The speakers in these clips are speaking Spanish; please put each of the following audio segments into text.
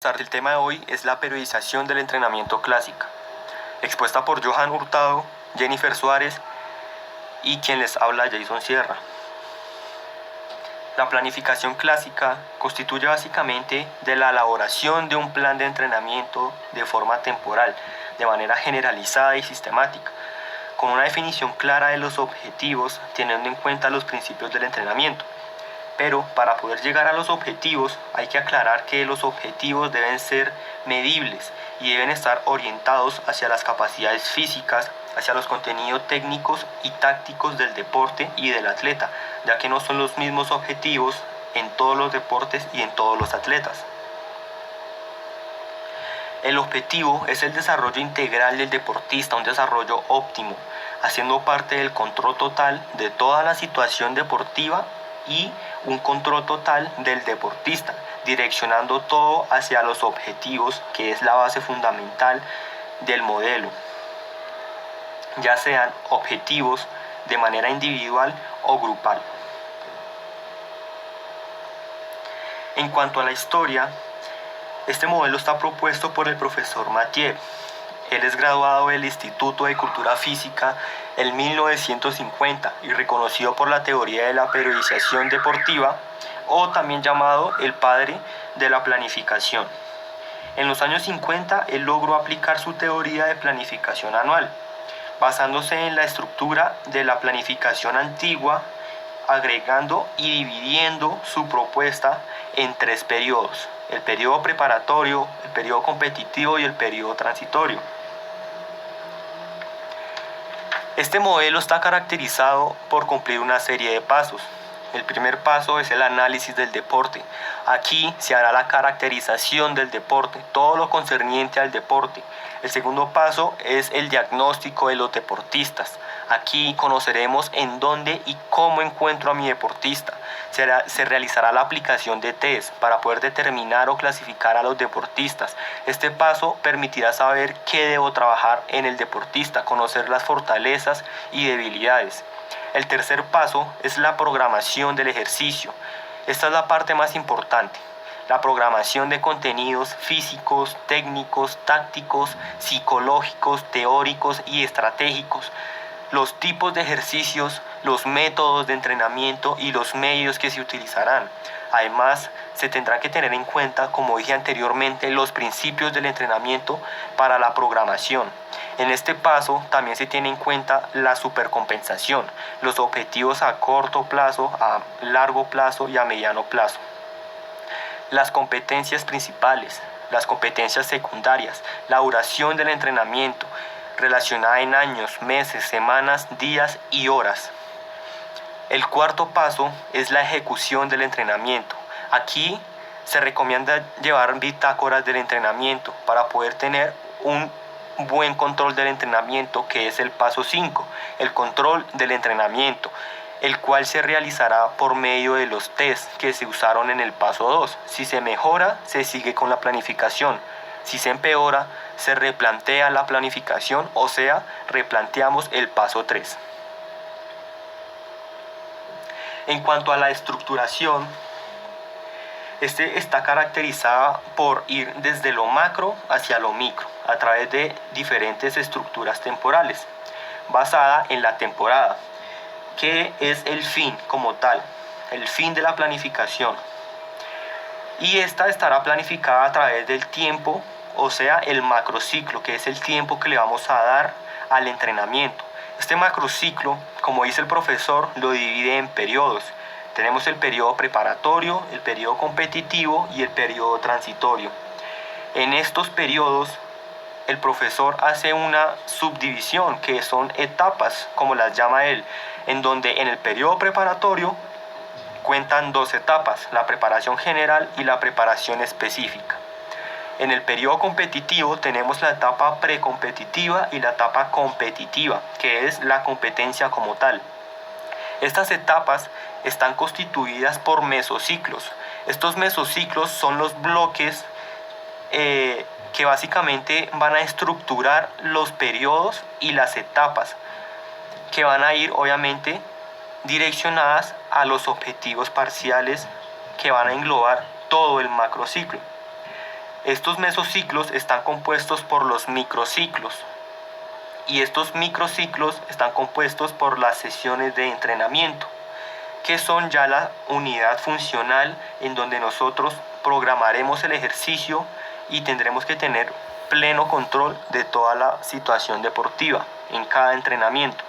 El tema de hoy es la periodización del entrenamiento clásica, expuesta por Johan Hurtado, Jennifer Suárez y quien les habla, Jason Sierra. La planificación clásica constituye básicamente de la elaboración de un plan de entrenamiento de forma temporal, de manera generalizada y sistemática, con una definición clara de los objetivos, teniendo en cuenta los principios del entrenamiento. Pero para poder llegar a los objetivos hay que aclarar que los objetivos deben ser medibles y deben estar orientados hacia las capacidades físicas, hacia los contenidos técnicos y tácticos del deporte y del atleta, ya que no son los mismos objetivos en todos los deportes y en todos los atletas. El objetivo es el desarrollo integral del deportista, un desarrollo óptimo, haciendo parte del control total de toda la situación deportiva y un control total del deportista, direccionando todo hacia los objetivos, que es la base fundamental del modelo, ya sean objetivos de manera individual o grupal. En cuanto a la historia, este modelo está propuesto por el profesor Mathieu. Él es graduado del Instituto de Cultura Física en 1950 y reconocido por la teoría de la periodización deportiva, o también llamado el padre de la planificación. En los años 50 él logró aplicar su teoría de planificación anual, basándose en la estructura de la planificación antigua, agregando y dividiendo su propuesta en 3 periodos: el periodo preparatorio, el periodo competitivo y el periodo transitorio. Este modelo está caracterizado por cumplir una serie de pasos. El primer paso es el análisis del deporte. Aquí se hará la caracterización del deporte, todo lo concerniente al deporte. El segundo paso es el diagnóstico de los deportistas. Aquí conoceremos en dónde y cómo encuentro a mi deportista. Se realizará la aplicación de test para poder determinar o clasificar a los deportistas. Este paso permitirá saber qué debo trabajar en el deportista, conocer las fortalezas y debilidades. El tercer paso es la programación del ejercicio. Esta es la parte más importante. La programación de contenidos físicos, técnicos, tácticos, psicológicos, teóricos y estratégicos. Los tipos de ejercicios, los métodos de entrenamiento y los medios que se utilizarán. Además, se tendrá que tener en cuenta, como dije anteriormente, los principios del entrenamiento para la programación. En este paso también se tiene en cuenta la supercompensación, los objetivos a corto plazo, a largo plazo y a mediano plazo. Las competencias principales, las competencias secundarias, la duración del entrenamiento, relacionada en años, meses, semanas, días y horas. El cuarto paso es la ejecución del entrenamiento. Aquí se recomienda llevar bitácoras del entrenamiento para poder tener un buen control del entrenamiento, que es el paso 5, el control del entrenamiento, el cual se realizará por medio de los test que se usaron en el paso 2. Si se mejora, se sigue con la planificación. Si se empeora, se replantea la planificación, o sea, replanteamos el paso 3. En cuanto a la estructuración, está caracterizada por ir desde lo macro hacia lo micro, a través de diferentes estructuras temporales, basada en la temporada, que es el fin como tal, el fin de la planificación. Y esta estará planificada a través del tiempo, o sea, el macrociclo, que es el tiempo que le vamos a dar al entrenamiento. Este macrociclo, como dice el profesor, lo divide en periodos. Tenemos el periodo preparatorio, el periodo competitivo y el periodo transitorio. En estos periodos, el profesor hace una subdivisión, que son etapas, como las llama él, en donde en el periodo preparatorio cuentan 2 etapas, la preparación general y la preparación específica. En el periodo competitivo tenemos la etapa precompetitiva y la etapa competitiva, que es la competencia como tal. Estas etapas están constituidas por mesociclos. Estos mesociclos son los bloques que básicamente van a estructurar los periodos y las etapas, que van a ir obviamente direccionadas a los objetivos parciales que van a englobar todo el macrociclo. Estos mesociclos están compuestos por los microciclos y estos microciclos están compuestos por las sesiones de entrenamiento, que son ya la unidad funcional en donde nosotros programaremos el ejercicio y tendremos que tener pleno control de toda la situación deportiva en cada entrenamiento.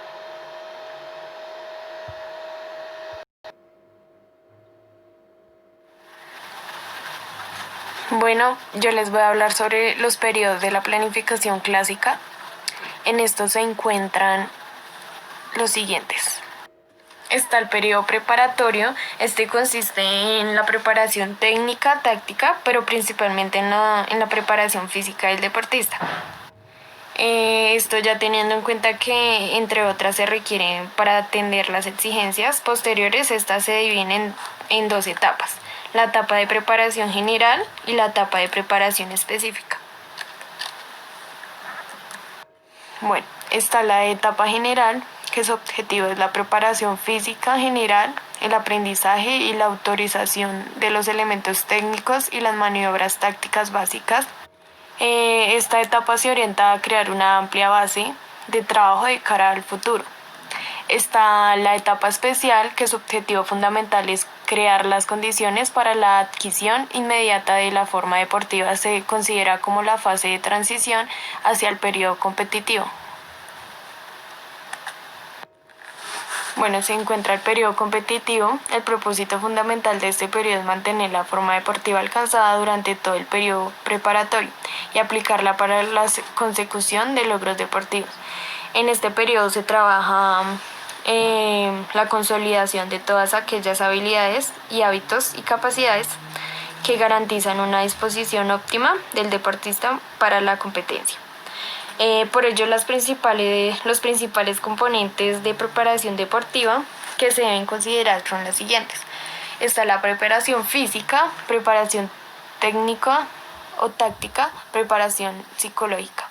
Bueno, yo les voy a hablar sobre los periodos de la planificación clásica. En estos se encuentran los siguientes. Está el periodo preparatorio. Este consiste en la preparación técnica, táctica, pero principalmente en la preparación física del deportista. Esto ya teniendo en cuenta que, entre otras, se requieren para atender las exigencias posteriores. Estas se dividen en dos etapas: la etapa de preparación general y la etapa de preparación específica. Bueno, está la etapa general, que su objetivo es la preparación física general, el aprendizaje y la autorización de los elementos técnicos y las maniobras tácticas básicas. Esta etapa se orienta a crear una amplia base de trabajo de cara al futuro. Está la etapa especial, que su objetivo fundamental es crear las condiciones para la adquisición inmediata de la forma deportiva. Se considera como la fase de transición hacia el periodo competitivo. Bueno, se encuentra el periodo competitivo. El propósito fundamental de este periodo es mantener la forma deportiva alcanzada durante todo el periodo preparatorio y aplicarla para la consecución de logros deportivos. En este periodo se trabaja la consolidación de todas aquellas habilidades y hábitos y capacidades que garantizan una disposición óptima del deportista para la competencia. Por ello, los principales componentes de preparación deportiva que se deben considerar son las siguientes. Está la preparación física, preparación técnica o táctica, preparación psicológica.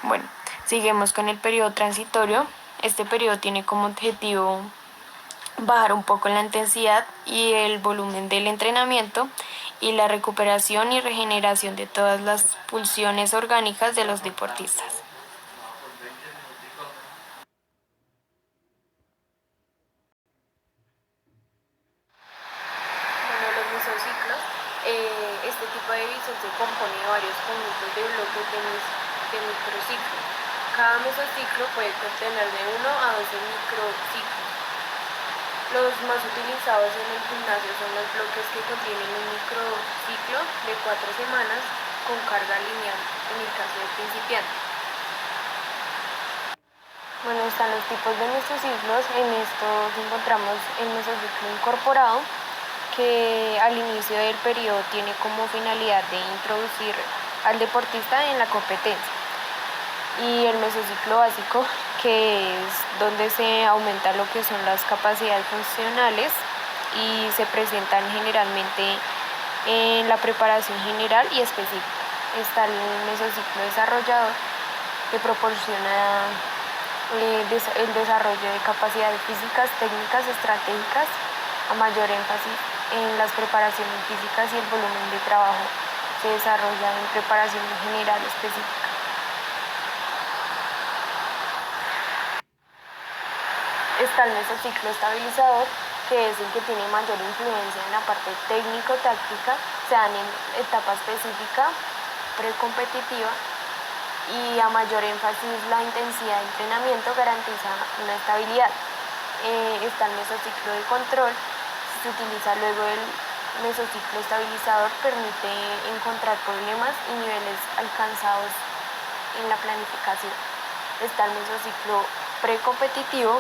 Bueno, seguimos con el periodo transitorio. Este periodo tiene como objetivo bajar un poco la intensidad y el volumen del entrenamiento y la recuperación y regeneración de todas las pulsiones orgánicas de los deportistas. Bueno, los mesociclos, este tipo de división se compone de varios conjuntos de bloques de microciclos. Cada mesociclo puede contener de 1 a 12 microciclos. Los más utilizados en el gimnasio son los bloques que contienen un microciclo de 4 semanas con carga lineal en el caso del principiante. Bueno, están los tipos de mesociclos. En estos encontramos el mesociclo incorporado, que al inicio del periodo tiene como finalidad de introducir al deportista en la competencia. Y el mesociclo básico, que es donde se aumenta lo que son las capacidades funcionales y se presentan generalmente en la preparación general y específica. Está el mesociclo desarrollador, que proporciona el desarrollo de capacidades físicas, técnicas, estratégicas, a mayor énfasis en las preparaciones físicas, y el volumen de trabajo se desarrolla en preparación general específica. Está el mesociclo estabilizador, que es el que tiene mayor influencia en la parte técnico-táctica. Se dan en etapa específica, precompetitiva, y a mayor énfasis la intensidad de entrenamiento garantiza una estabilidad. Está el mesociclo de control. Se utiliza luego el mesociclo estabilizador, permite encontrar problemas y niveles alcanzados en la planificación. Está el mesociclo precompetitivo,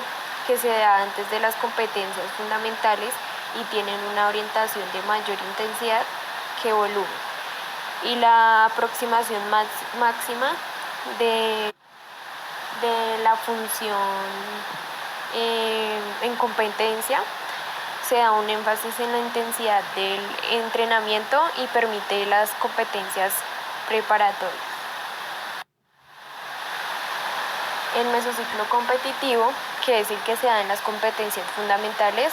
que se da antes de las competencias fundamentales y tienen una orientación de mayor intensidad que volumen. Y la aproximación máxima de la función en competencia se da un énfasis en la intensidad del entrenamiento y permite las competencias preparatorias. El mesociclo competitivo, que es el que se da en las competencias fundamentales,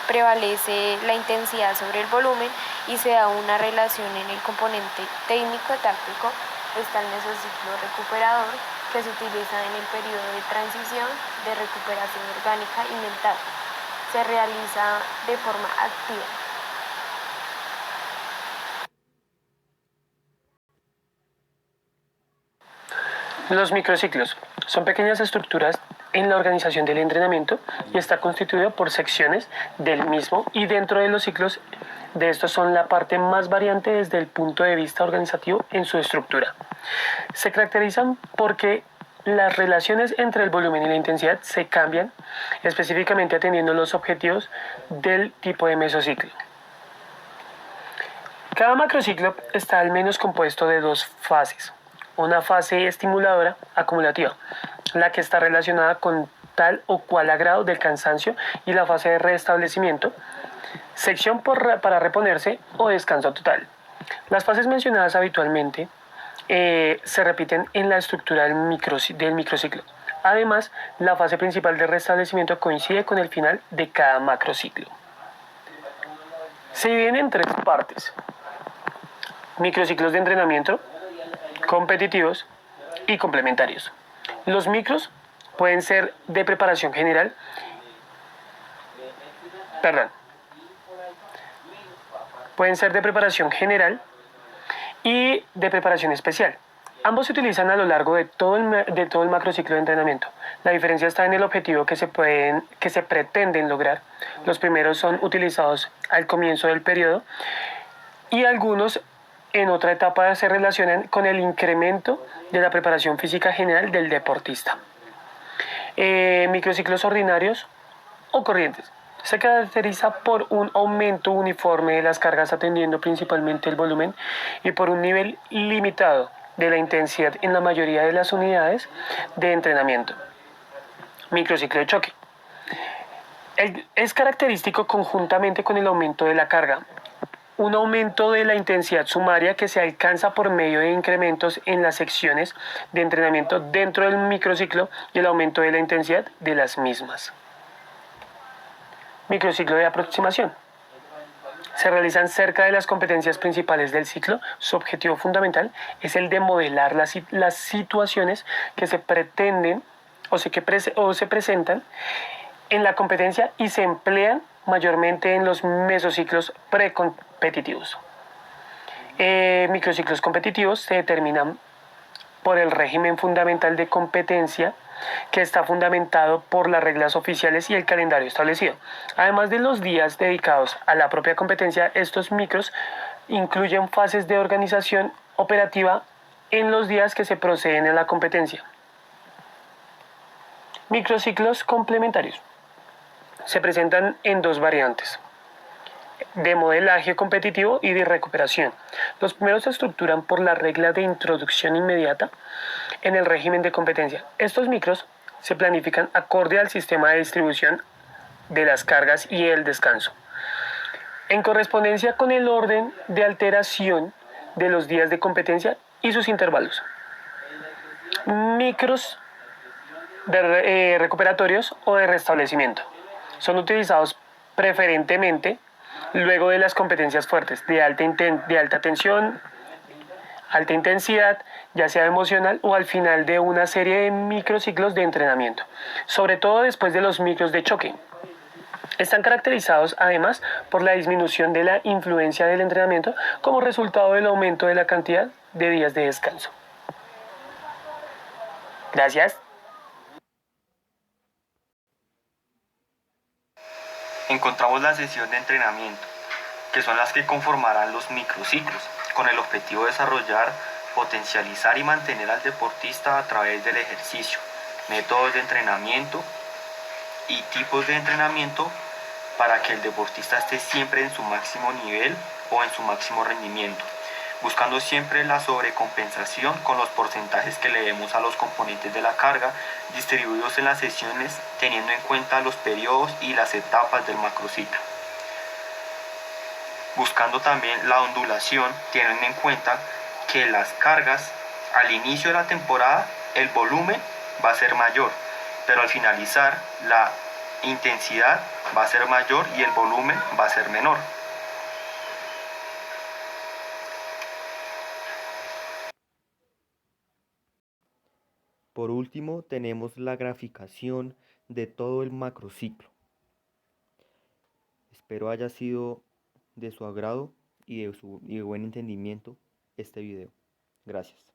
prevalece la intensidad sobre el volumen y se da una relación en el componente técnico-táctico. Está el mesociclo recuperador, que se utiliza en el periodo de transición de recuperación orgánica y mental. Se realiza de forma activa. Los microciclos son pequeñas estructuras en la organización del entrenamiento y está constituido por secciones del mismo, y dentro de los ciclos de estos son la parte más variante desde el punto de vista organizativo en su estructura. Se caracterizan porque las relaciones entre el volumen y la intensidad se cambian, específicamente atendiendo los objetivos del tipo de mesociclo. Cada macrociclo está al menos compuesto de dos fases. Una fase estimuladora acumulativa, la que está relacionada con tal o cual grado del cansancio, y la fase de restablecimiento, sección para reponerse o descanso total. Las fases mencionadas habitualmente se repiten en la estructura del microciclo. Además, la fase principal de restablecimiento coincide con el final de cada macrociclo. Se dividen en tres partes: microciclos de entrenamiento, competitivos y complementarios. Los micros pueden ser de preparación general, pueden ser de preparación general y de preparación especial. Ambos se utilizan a lo largo de todo el macrociclo de entrenamiento. La diferencia está en el objetivo que se pretenden lograr. Los primeros son utilizados al comienzo del periodo y algunos en otra etapa se relacionan con el incremento de la preparación física general del deportista. Microciclos ordinarios o corrientes. Se caracteriza por un aumento uniforme de las cargas atendiendo principalmente el volumen y por un nivel limitado de la intensidad en la mayoría de las unidades de entrenamiento. Microciclo de choque. Es característico conjuntamente con el aumento de la carga, un aumento de la intensidad sumaria que se alcanza por medio de incrementos en las secciones de entrenamiento dentro del microciclo y el aumento de la intensidad de las mismas. Microciclo de aproximación. Se realizan cerca de las competencias principales del ciclo. Su objetivo fundamental es el de modelar las situaciones que se pretenden o se presentan en la competencia y se emplean mayormente en los mesociclos precompetitivos. Microciclos competitivos se determinan por el régimen fundamental de competencia, que está fundamentado por las reglas oficiales y el calendario establecido. Además de los días dedicados a la propia competencia, estos micros incluyen fases de organización operativa en los días que se proceden a la competencia. Microciclos complementarios. Se presentan en dos variantes: de modelaje competitivo y de recuperación. Los primeros se estructuran por la regla de introducción inmediata en el régimen de competencia. Estos micros se planifican acorde al sistema de distribución de las cargas y el descanso, en correspondencia con el orden de alteración de los días de competencia y sus intervalos. Micros recuperatorios o de restablecimiento. Son utilizados preferentemente luego de las competencias fuertes, de alta tensión, alta intensidad, ya sea emocional o al final de una serie de microciclos de entrenamiento, sobre todo después de los micros de choque. Están caracterizados además por la disminución de la influencia del entrenamiento como resultado del aumento de la cantidad de días de descanso. Gracias. Encontramos la sesión de entrenamiento, que son las que conformarán los microciclos, con el objetivo de desarrollar, potencializar y mantener al deportista a través del ejercicio, métodos de entrenamiento y tipos de entrenamiento para que el deportista esté siempre en su máximo nivel o en su máximo rendimiento, buscando siempre la sobrecompensación con los porcentajes que le demos a los componentes de la carga distribuidos en las sesiones, teniendo en cuenta los periodos y las etapas del macrociclo. Buscando también la ondulación, teniendo en cuenta que las cargas al inicio de la temporada el volumen va a ser mayor, pero al finalizar intensidad va a ser mayor y el volumen va a ser menor. Por último, tenemos la graficación de todo el macrociclo. Espero haya sido de su agrado y de buen entendimiento este video. Gracias.